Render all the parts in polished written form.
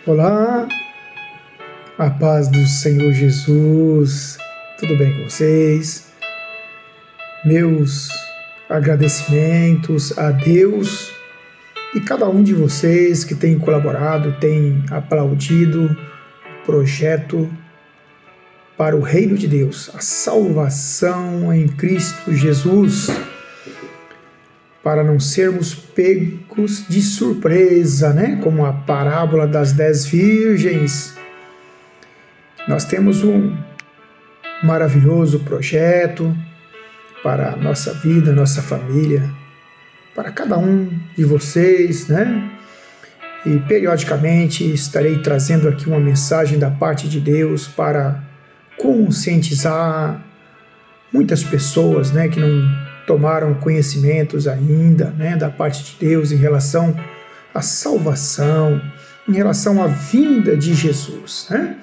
Olá, a paz do Senhor Jesus, tudo bem com vocês? Meus agradecimentos a Deus e cada um de vocês que tem colaborado, tem aplaudido o projeto para o reino de Deus, a salvação em Cristo Jesus, para não sermos pegos de surpresa, né? Como a parábola das 10 virgens. Nós temos um maravilhoso projeto para a nossa vida, nossa família, para cada um de vocês, né? E periodicamente estarei trazendo aqui uma mensagem da parte de Deus para conscientizar muitas pessoas, né, que não tomaram conhecimentos ainda, né, da parte de Deus em relação à salvação, em relação à vinda de Jesus, né?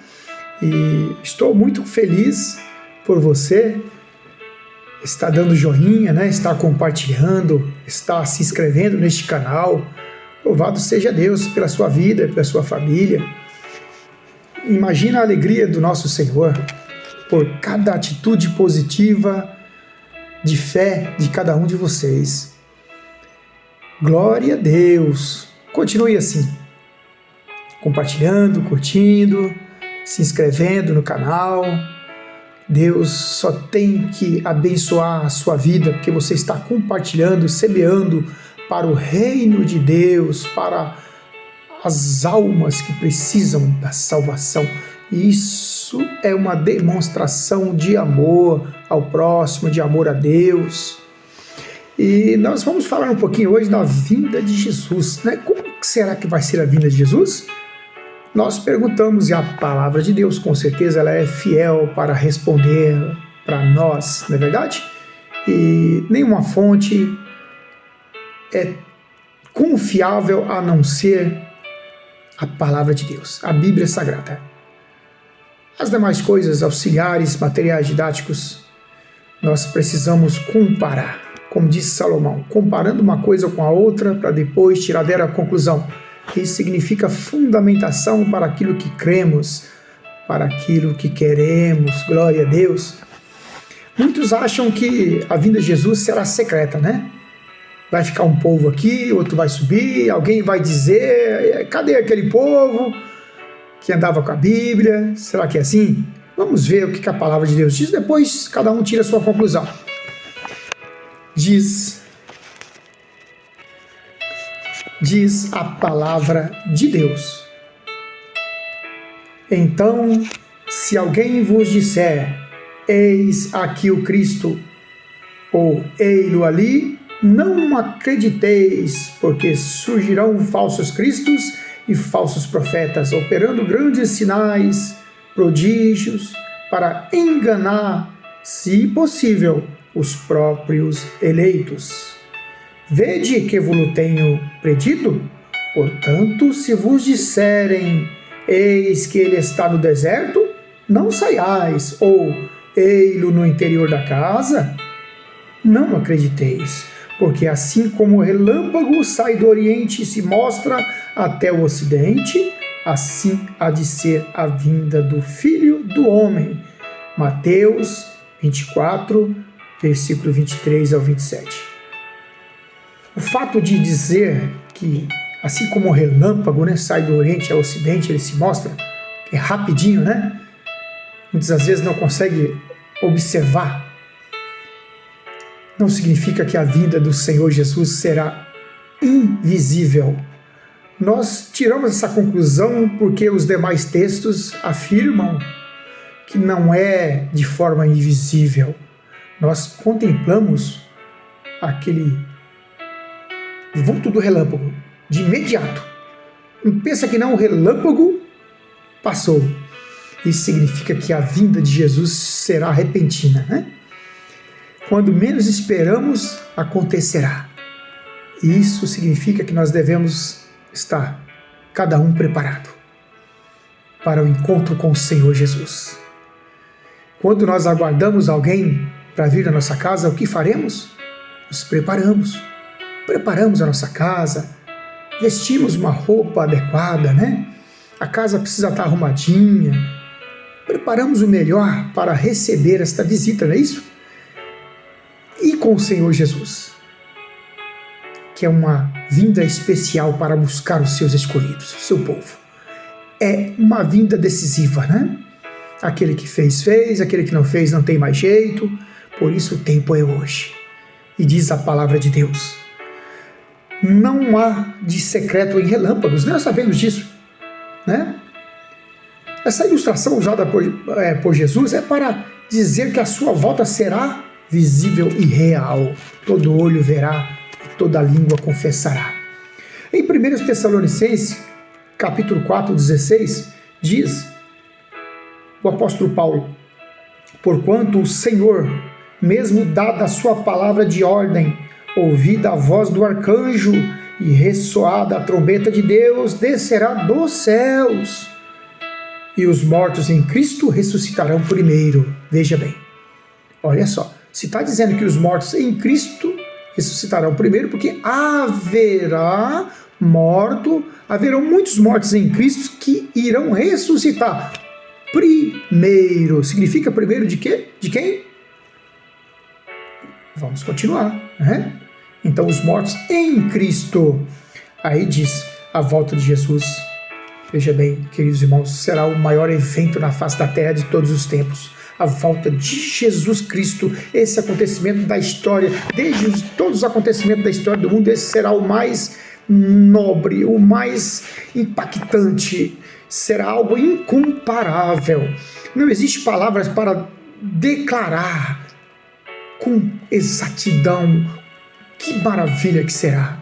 E estou muito feliz por você estar dando joinha, né, estar compartilhando, estar se inscrevendo neste canal. Louvado seja Deus pela sua vida, pela sua família. Imagina a alegria do nosso Senhor por cada atitude positiva de fé de cada um de vocês. Glória a Deus! Continue assim, compartilhando, curtindo, se inscrevendo no canal. Deus só tem que abençoar a sua vida, porque você está compartilhando, semeando para o reino de Deus, para as almas que precisam da salvação. Isso é uma demonstração de amor ao próximo, de amor a Deus. E nós vamos falar um pouquinho hoje da vinda de Jesus, né? Como será que vai ser a vinda de Jesus? Nós perguntamos e a palavra de Deus, com certeza, ela é fiel para responder para nós, não é verdade? E nenhuma fonte é confiável a não ser a palavra de Deus, a Bíblia Sagrada. As demais coisas, auxiliares, materiais didáticos, nós precisamos comparar, como disse Salomão, comparando uma coisa com a outra para depois tirar dela a conclusão. Isso significa fundamentação para aquilo que cremos, para aquilo que queremos. Glória a Deus. Muitos acham que a vinda de Jesus será secreta, né? Vai ficar um povo aqui, outro vai subir, alguém vai dizer, cadê aquele povo que andava com a Bíblia? Será que é assim? Vamos ver o que a palavra de Deus diz, depois cada um tira a sua conclusão. Diz a palavra de Deus: então, se alguém vos disser, eis aqui o Cristo, ou ei-lo ali, não acrediteis, porque surgirão falsos cristos e falsos profetas, operando grandes sinais, prodígios, para enganar, se possível, os próprios eleitos. Vede que vos tenho predito? Portanto, se vos disserem, eis que ele está no deserto, não saiais, ou ei-lo no interior da casa, não acrediteis. Porque assim como o relâmpago sai do Oriente e se mostra até o Ocidente, assim há de ser a vinda do Filho do Homem. Mateus 24, versículo 23 ao 27. O fato de dizer que, assim como o relâmpago, né, sai do Oriente ao Ocidente, ele se mostra, é rapidinho, né? Muitas vezes não consegue observar. Não significa que a vinda do Senhor Jesus será invisível. Nós tiramos essa conclusão porque os demais textos afirmam que não é de forma invisível. Nós contemplamos aquele vulto do relâmpago de imediato. Pensa que não, o relâmpago passou. Isso significa que a vinda de Jesus será repentina, né? Quando menos esperamos, acontecerá. E isso significa que nós devemos estar, cada um preparado, para o encontro com o Senhor Jesus. Quando nós aguardamos alguém para vir à nossa casa, o que faremos? Nos preparamos a nossa casa, vestimos uma roupa adequada, né? a casa precisa estar arrumadinha, preparamos o melhor para receber esta visita, não é isso? E com o Senhor Jesus, que é uma vinda especial para buscar os seus escolhidos, o seu povo. É uma vinda decisiva, né? Aquele que fez, aquele que não fez, não tem mais jeito, por isso o tempo é hoje. E diz a palavra de Deus, não há de secreto em relâmpagos, nós sabemos disso, né? Essa ilustração usada por Jesus é para dizer que a sua volta será visível e real. Todo olho verá e toda língua confessará. Em 1 Tessalonicenses, capítulo 4, 16, diz o apóstolo Paulo, porquanto o Senhor, mesmo dada a sua palavra de ordem, ouvida a voz do arcanjo e ressoada a trombeta de Deus, descerá dos céus, e os mortos em Cristo ressuscitarão primeiro. Veja bem, olha só, se está dizendo que os mortos em Cristo ressuscitarão primeiro, porque haverão muitos mortos em Cristo que irão ressuscitar primeiro. Significa primeiro de quê? De quem? Vamos continuar, né? Então, os mortos em Cristo. Aí diz a volta de Jesus. Veja bem, queridos irmãos, será o maior evento na face da terra de todos os tempos. A volta de Jesus Cristo, esse acontecimento da história, desde todos os acontecimentos da história do mundo, esse será o mais nobre, o mais impactante, será algo incomparável. Não existe palavras para declarar com exatidão que maravilha que será.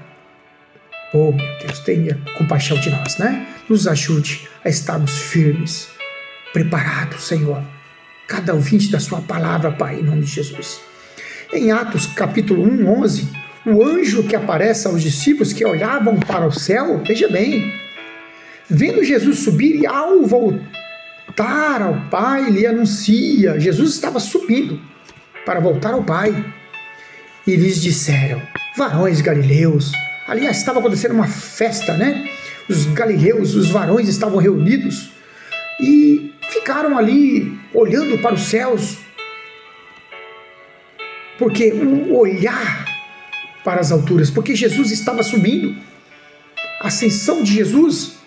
Oh, meu Deus, tenha compaixão de nós, né? Nos ajude a estarmos firmes, preparados, Senhor. Cada ouvinte da sua palavra, Pai, em nome de Jesus. Em Atos, capítulo 1, 11, o anjo que aparece aos discípulos que olhavam para o céu, veja bem, vendo Jesus subir e ao voltar ao Pai, lhe anuncia, Jesus estava subindo para voltar ao Pai. E lhes disseram, varões galileus, aliás, estava acontecendo uma festa, né? Os galileus, os varões estavam reunidos e ficaram ali olhando para os céus, porque um olhar para as alturas, porque Jesus estava subindo, a ascensão de Jesus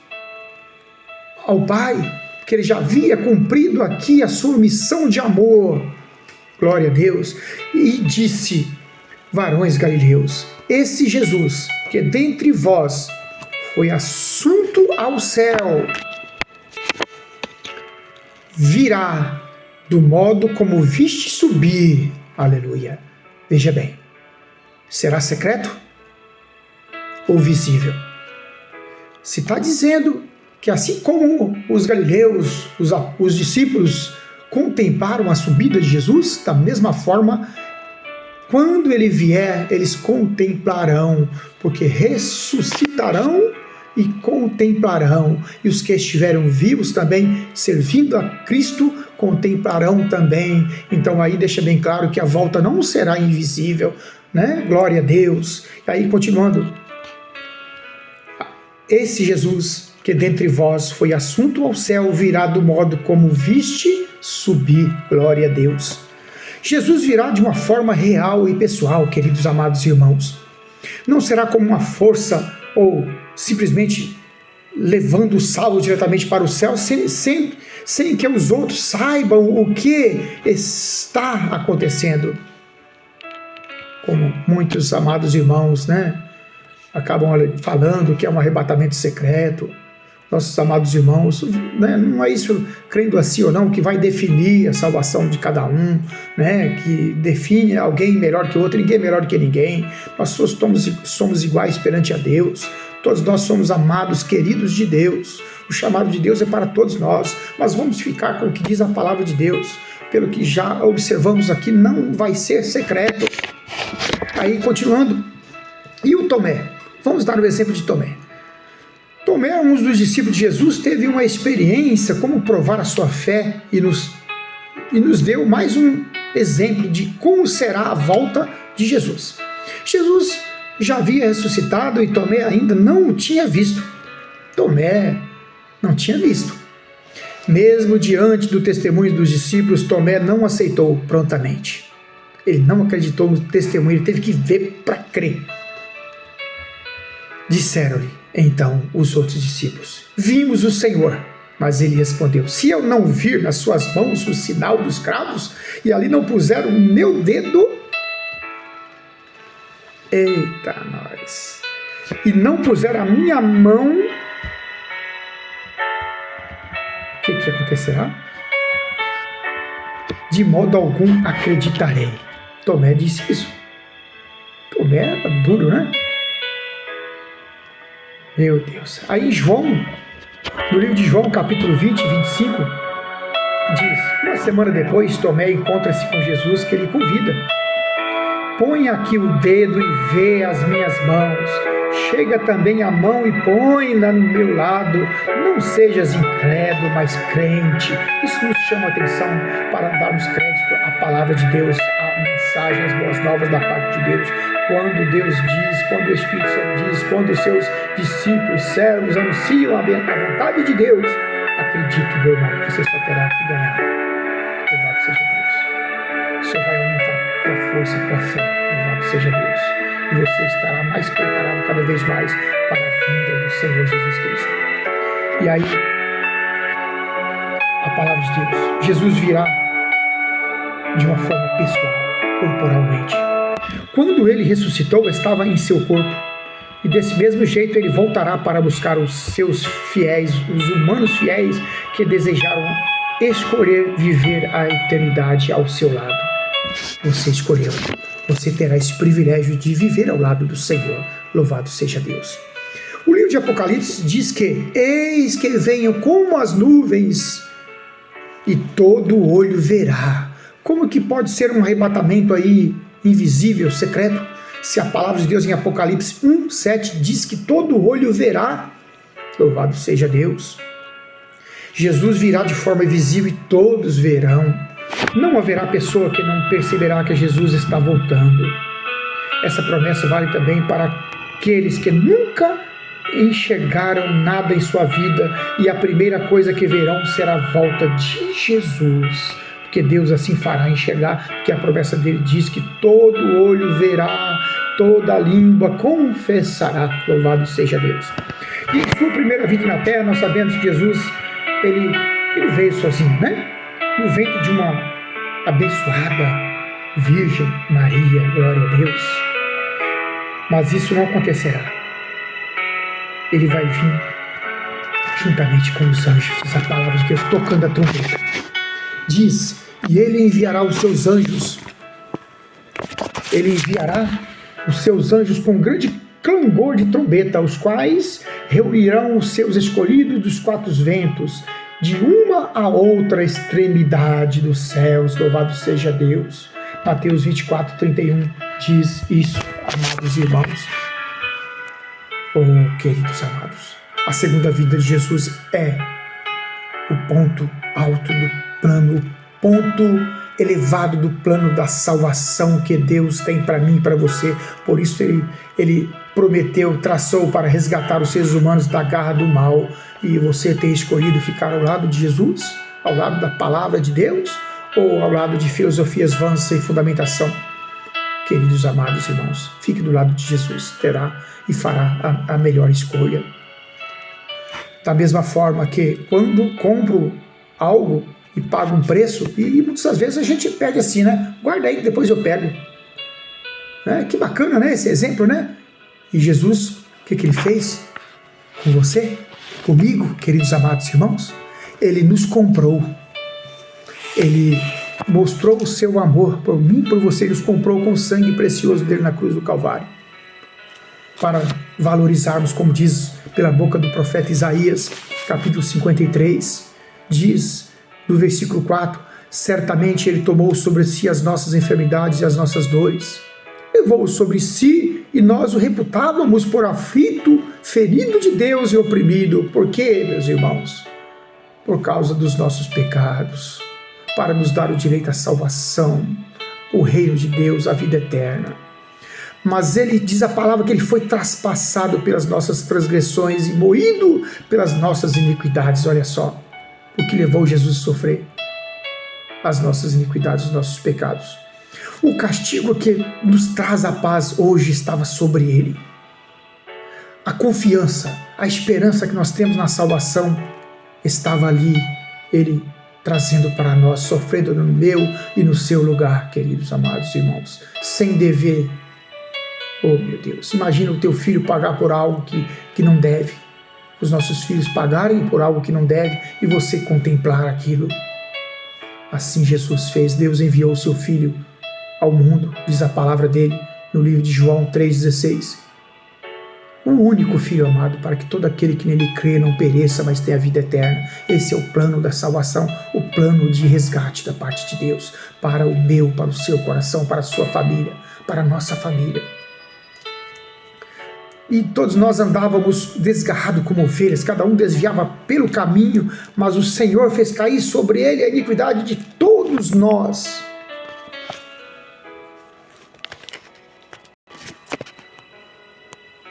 ao Pai, porque ele já havia cumprido aqui a sua missão de amor, glória a Deus, e disse, varões galileus, esse Jesus, que dentre vós foi assunto ao céu, virá do modo como viste subir. Aleluia. Veja bem, será secreto ou visível? Se está dizendo que assim como os galileus, os discípulos contemplaram a subida de Jesus, da mesma forma, quando ele vier, eles contemplarão, porque ressuscitarão e contemplarão, e os que estiveram vivos também, servindo a Cristo, contemplarão também. Então aí deixa bem claro que a volta não será invisível, né? Glória a Deus. E aí continuando, esse Jesus, que dentre vós foi assunto ao céu, virá do modo como viste subir, glória a Deus. Jesus virá de uma forma real e pessoal, queridos amados irmãos. Não será como uma força ou simplesmente levando o salvo diretamente para o céu, sem que os outros saibam o que está acontecendo. Como muitos amados irmãos, né, acabam falando que é um arrebatamento secreto. Nossos amados irmãos, né, não é isso, crendo assim ou não, que vai definir a salvação de cada um, né, que define alguém melhor que outro, ninguém é melhor que ninguém. Nós somos iguais perante a Deus. Todos nós somos amados, queridos de Deus. O chamado de Deus é para todos nós, mas vamos ficar com o que diz a palavra de Deus. Pelo que já observamos aqui, não vai ser secreto. Aí, continuando. E o Tomé? Vamos dar o exemplo de Tomé. Tomé, um dos discípulos de Jesus, teve uma experiência como provar a sua fé e nos deu mais um exemplo de como será a volta de Jesus. Jesus já havia ressuscitado e Tomé ainda não o tinha visto. Tomé não tinha visto. Mesmo diante do testemunho dos discípulos, Tomé não aceitou prontamente. Ele não acreditou no testemunho, ele teve que ver para crer. Disseram-lhe então os outros discípulos: vimos o Senhor. Mas ele respondeu: se eu não vir nas suas mãos o sinal dos cravos, e ali não puser o meu dedo, eita nós, e não puser a minha mão, o que acontecerá? De modo algum acreditarei. Tomé disse isso. Tomé era duro, né? Meu Deus. Aí João, no livro de João, capítulo 20, 25, diz: uma semana depois, Tomé encontra-se com Jesus, que ele convida. Põe aqui o dedo e vê as minhas mãos. Chega também a mão e põe-na no meu lado. Não sejas incrédulo, mas crente. Isso nos chama a atenção para darmos crédito à palavra de Deus, à mensagem, às boas novas da parte de Deus. Quando Deus diz, quando o Espírito Santo diz, quando os seus discípulos, servos, anunciam a vontade de Deus, acredite, meu irmão, que você só terá que ganhar. Louvado seja Deus. Só vai aumentar tua força, tua fé. Louvado seja Deus. E você estará mais preparado cada vez mais para a vinda do Senhor Jesus Cristo. E aí, a palavra de Deus, Jesus virá de uma forma pessoal, corporalmente. Quando ele ressuscitou, estava em seu corpo, e desse mesmo jeito ele voltará para buscar os seus fiéis, os humanos fiéis que desejaram escolher viver a eternidade ao seu lado. Você escolheu. Você terá esse privilégio de viver ao lado do Senhor. Louvado seja Deus. O livro de Apocalipse diz que: eis que venho como as nuvens, e todo olho verá. Como que pode ser um arrebatamento aí invisível, secreto, se a palavra de Deus em Apocalipse 1:7 diz que todo olho verá? Louvado seja Deus. Jesus virá de forma visível e todos verão. Não haverá pessoa que não perceberá que Jesus está voltando. Essa promessa vale também para aqueles que nunca enxergaram nada em sua vida, e a primeira coisa que verão será a volta de Jesus, porque Deus assim fará enxergar, porque a promessa dele diz que todo olho verá, toda língua confessará. Louvado seja Deus. E em sua primeira vida na terra, nós sabemos que Jesus ele veio sozinho, né? No ventre de uma abençoada Virgem Maria, glória a Deus. Mas isso não acontecerá. Ele vai vir juntamente com os anjos, diz a palavra de Deus, tocando a trombeta. Diz: e ele enviará os seus anjos. Ele enviará os seus anjos com grande clangor de trombeta, os quais reunirão os seus escolhidos dos quatro ventos, de uma a outra extremidade dos céus. Louvado seja Deus. Mateus 24:31 diz isso, amados irmãos. Oh, queridos amados, a segunda vinda de Jesus é o ponto alto do plano, o ponto elevado do plano da salvação que Deus tem para mim e para você. Por isso ele prometeu, traçou para resgatar os seres humanos da garra do mal. E você tem escolhido ficar ao lado de Jesus, ao lado da palavra de Deus, ou ao lado de filosofias vãs sem fundamentação? Queridos amados irmãos, fique do lado de Jesus, terá e fará a melhor escolha. Da mesma forma que quando compro algo e pago um preço, e muitas vezes a gente pede assim, né? Guarda aí que depois eu pego. Que bacana, né? Esse exemplo, né? E Jesus, o que ele fez com você, comigo, queridos amados irmãos? Ele nos comprou. Ele mostrou o seu amor por mim e por você. Ele nos comprou com o sangue precioso dele na cruz do Calvário. Para valorizarmos, como diz pela boca do profeta Isaías, capítulo 53, diz no versículo 4: certamente ele tomou sobre si as nossas enfermidades e as nossas dores. Levou sobre si, e nós o reputávamos por aflito, ferido de Deus e oprimido. Por quê, meus irmãos? Por causa dos nossos pecados, para nos dar o direito à salvação, o reino de Deus, a vida eterna. mas ele diz a palavra que ele foi traspassado pelas nossas transgressões e moído pelas nossas iniquidades. Olha só o que levou Jesus a sofrer: as nossas iniquidades, os nossos pecados. O castigo que nos traz a paz hoje estava sobre ele. A confiança, a esperança que nós temos na salvação estava ali, ele trazendo para nós, sofrendo no meu e no seu lugar, queridos amados irmãos, sem dever. Oh, meu Deus, imagina o teu filho pagar por algo que não deve, os nossos filhos pagarem por algo que não deve e você contemplar aquilo. Assim Jesus fez. Deus enviou o seu filho ao mundo, diz a palavra dele no livro de João 3,16. O único Filho amado, para que todo aquele que nele crê não pereça, mas tenha vida eterna. Esse é o plano da salvação, o plano de resgate da parte de Deus, para o meu, para o seu coração, para a sua família, para a nossa família. E todos nós andávamos desgarrados como ovelhas, cada um desviava pelo caminho, mas o Senhor fez cair sobre ele a iniquidade de todos nós.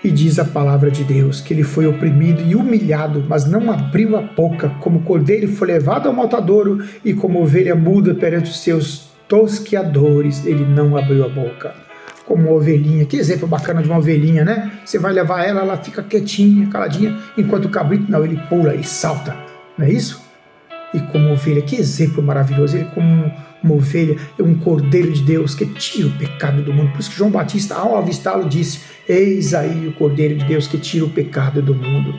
E diz a palavra de Deus que ele foi oprimido e humilhado, mas não abriu a boca, como cordeiro foi levado ao matadouro e como ovelha muda perante os seus tosqueadores, ele não abriu a boca. Como uma ovelhinha, que exemplo bacana de uma ovelhinha, né? Você vai levar ela, ela fica quietinha, caladinha, enquanto o cabrito, não, ele pula, ele salta, não é isso? E como ovelha, que exemplo maravilhoso, ele como uma ovelha, um cordeiro de Deus que tira o pecado do mundo. Por isso que João Batista, ao avistá-lo, disse: eis aí o cordeiro de Deus que tira o pecado do mundo.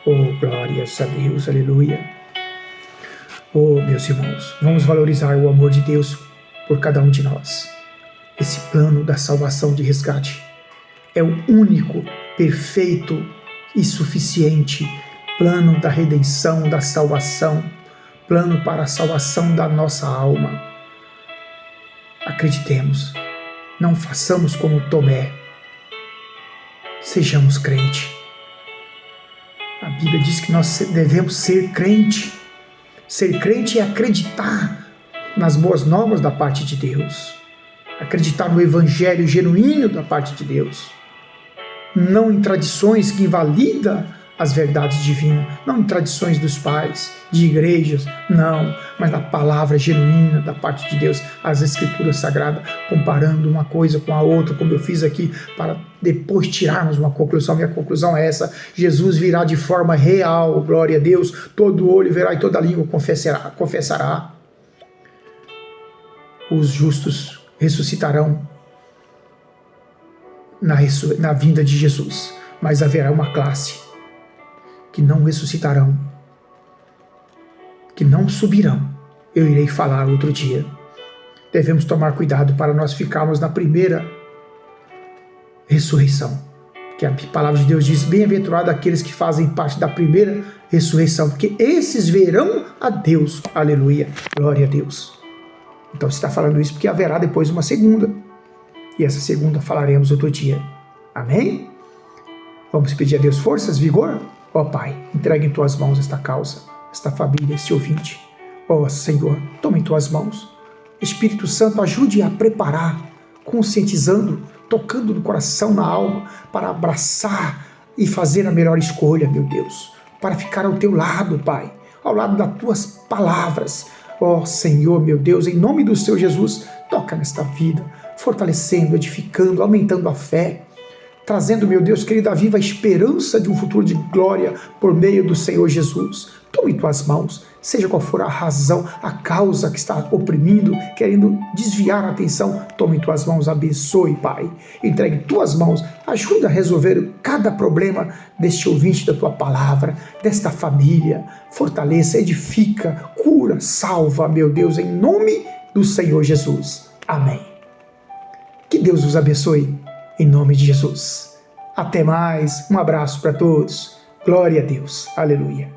Oh, glórias a Deus, aleluia. Oh, meus irmãos, vamos valorizar o amor de Deus por cada um de nós. Esse plano da salvação de resgate é o único, perfeito e suficiente plano da redenção, da salvação, plano para a salvação da nossa alma. Acreditemos, não façamos como Tomé, sejamos crente. A Bíblia diz que nós devemos ser crente. Ser crente é acreditar nas boas novas da parte de Deus, acreditar no evangelho genuíno da parte de Deus, não em tradições que invalidam as verdades divinas, não em tradições dos pais, de igrejas, não, mas na palavra genuína da parte de Deus, as escrituras sagradas, comparando uma coisa com a outra, como eu fiz aqui, para depois tirarmos uma conclusão. Minha conclusão é essa: Jesus virá de forma real, glória a Deus, todo olho verá e toda língua confessará. Os justos ressuscitarão na vinda de Jesus, mas haverá uma classe que não ressuscitarão, que não subirão. Eu irei falar outro dia. Devemos tomar cuidado para nós ficarmos na primeira ressurreição, que a palavra de Deus diz: bem-aventurado aqueles que fazem parte da primeira ressurreição, porque esses verão a Deus. Aleluia, glória a Deus. Então você está falando isso porque haverá depois uma segunda, e essa segunda falaremos outro dia. Amém? Vamos pedir a Deus forças, vigor? Ó Pai, entregue em Tuas mãos esta causa, esta família, este ouvinte. Ó Senhor, toma em Tuas mãos. Espírito Santo, ajude a preparar, conscientizando, tocando no coração, na alma, para abraçar e fazer a melhor escolha, meu Deus, para ficar ao Teu lado, Pai, ao lado das Tuas palavras. Ó Senhor, meu Deus, em nome do Seu Jesus, toca nesta vida, fortalecendo, edificando, aumentando a fé, trazendo, meu Deus querido, a viva esperança de um futuro de glória por meio do Senhor Jesus. Tome em Tuas mãos, seja qual for a razão, a causa que está oprimindo, querendo desviar a atenção, tome em Tuas mãos, abençoe, Pai. Entregue em Tuas mãos, ajuda a resolver cada problema deste ouvinte da Tua palavra, desta família. Fortaleça, edifica, cura, salva, meu Deus, em nome do Senhor Jesus. Amém. Que Deus os abençoe. Em nome de Jesus. Até mais. Um abraço para todos. Glória a Deus. Aleluia.